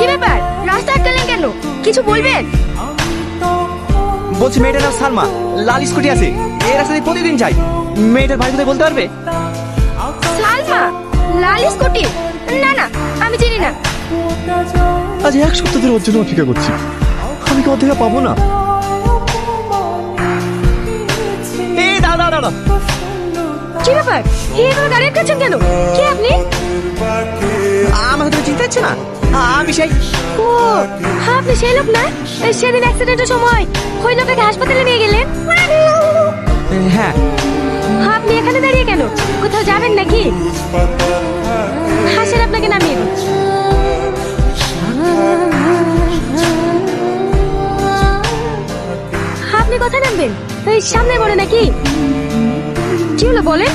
কি ব্যাপার, রাস্তা আটকালেন কেন? কিছু বলবেন? বলছি মেয়েটার নাম সালমা, লাল স্কুটি আছে, এই রাস্তা দিয়ে প্রতিদিন যাই। মেয়েটার বাড়ি কোথায় বলতে পারবে? সালমা, লাল স্কুটি? না না, আমি চিনি না। আজ এক সপ্তাহ ধরে ওর জন্য অপেক্ষা করছি, আমি কি ওর দেখা পাবো না? এই দাঁড়া দাঁড়া। কি ব্যাপার, এভাবে দাঁড়িয়ে আছেন কেন? কে আপনি? আমাকে তুমি চিনতে পারছো না? আমি সেই ও, আপনি সেই লোক না সেদিন অ্যাক্সিডেন্টের সময় ওই লোকটাকে হাসপাতালে নিয়ে গেলেন? হ্যাঁ। আপনি এখানে দাঁড়িয়ে কেন? কোথাও যাবেন নাকি? হাসেন, আপনাকে নামিয়ে দিন। আপনি কোথায় নামবেন? এই সামনে বলে নাকি? কি হলো বলেন?